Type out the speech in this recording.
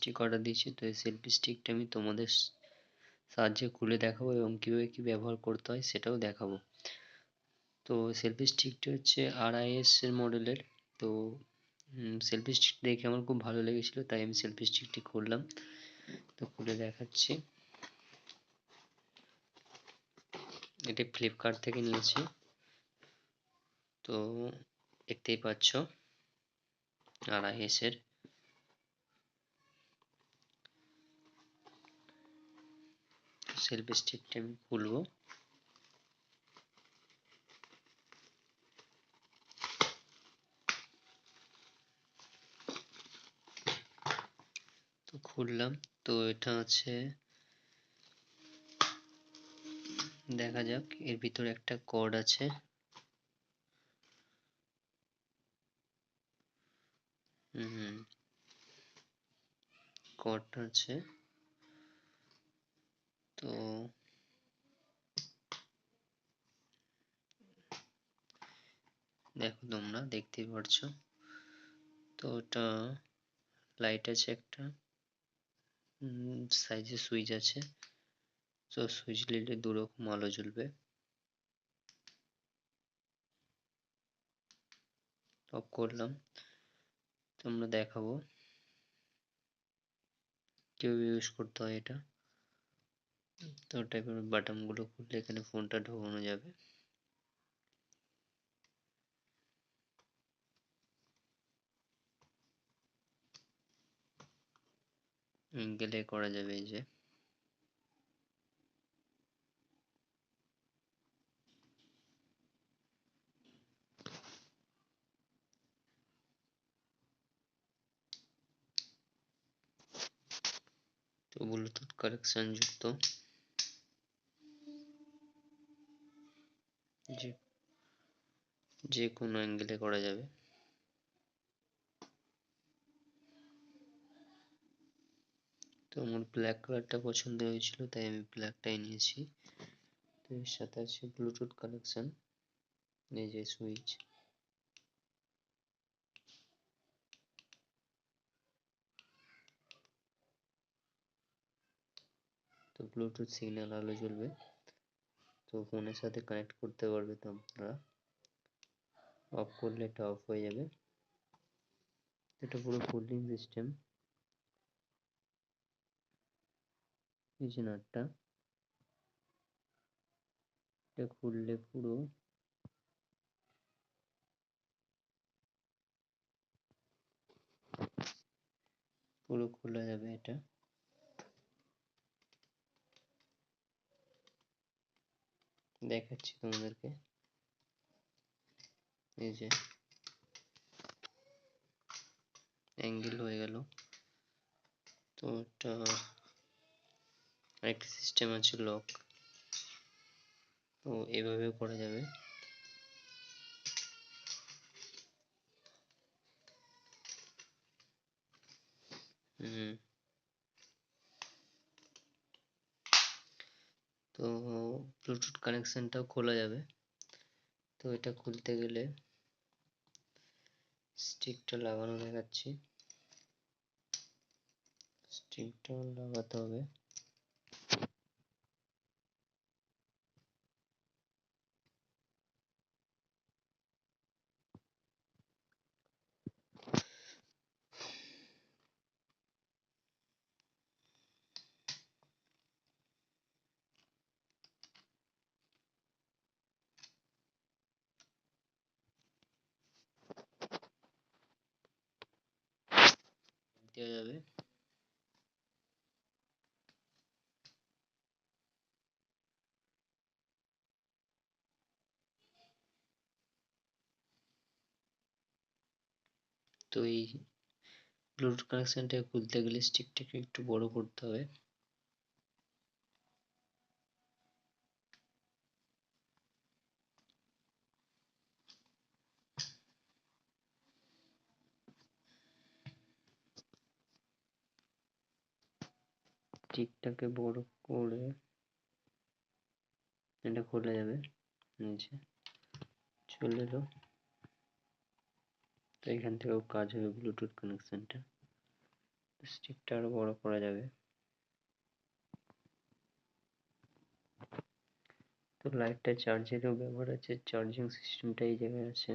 Stick order দিয়েছি। তো এই সেলফি স্টিকটা আমি তোমাদের সাহায্যে খুলে দেখাবো এবং কীভাবে কী ব্যবহার করতে হয় সেটাও দেখাবো। তো সেলফি স্টিকটি হচ্ছে RIS এর মডেলের। তো সেলফি স্টিক দেখে আমার খুব ভালো লেগেছিলো, তাই আমি সেলফি স্টিকটি খুললাম। তো খুলে দেখাচ্ছি। এটি ফ্লিপকার্ট থেকে নিয়েছি। তো দেখতেই পাচ্ছ RIS এর। সেলফি স্টিকটি আমি খুলবো। তো খুললাম। তো এটা হচ্ছে, দেখা যাক। এর ভিতরে একটা কর্ড আছে। কর্ডটা আছে। তো দেখো, তোমরা দেখতেই পারছো। তো ওটা লাইট আছে একটা, সাইজে সুইচ আছে। তো সুইচ নিলে দুরকম আলো জ্বলবে। অফ করলাম। তোমরা দেখাবো কিভাবে ইউজ করতে হয় এটা। তো টাইপের বাটন গুলো খুললে এখানে ফোনটা ঢোকানো যাবে। অ্যাঙ্গেলে করা যাবে, এই যে। তো ব্লুটুথ কানেকশন যুক্ত, যে কোনো অ্যাঙ্গেলে করা যাবে। তো আমার ব্ল্যাক কালারটা পছন্দ হয়েছিল, তাই আমি ব্ল্যাকটাই নিয়েছি। তো এর সাথে আছে ব্লুটুথ কানেকশন, এই যে সুইচ। তো ব্লুটুথ সিগন্যাল আলো জ্বলবে। তো ফোনের সাথে কানেক্ট করতে পারবে তোমরা। অফ করলে এটা অফ হয়ে যাবে। এটা পুরো ফোল্ডিং সিস্টেম। এই যে নাটটা, এটা খুললে পুরো খোলা যাবে। এটা দেখাচ্ছি তোমাদেরকে। এই যে অ্যাঙ্গেল হয়ে গেল। তো এটা একটা সিস্টেম আছে লক। তো এভাবেও করা যাবে। তো ব্লুটুথ কানেকশনটাও খোলা যাবে। তো এটা খুলতে গেলে স্টিকটা লাগানো দেখাচ্ছি। স্টিকটা লাগাতে হবে। দেওয়া যাবে। তো এই ব্লুটুথ কানেকশনটা খুলতে গেলে স্টিকটাকে একটু বড় করতে হবে। স্টিকটাকে বড় করে এটা খোলা যাবে। নিচে চলে এলো। তো এখান থেকেও কাজ হবে ব্লুটুথ কানেকশনটা। স্টিকটা আরো বড় করা যাবে। তো লাইটটা চার্জেরও ব্যবহার আছে, চার্জিং সিস্টেমটা এই জায়গায় আছে।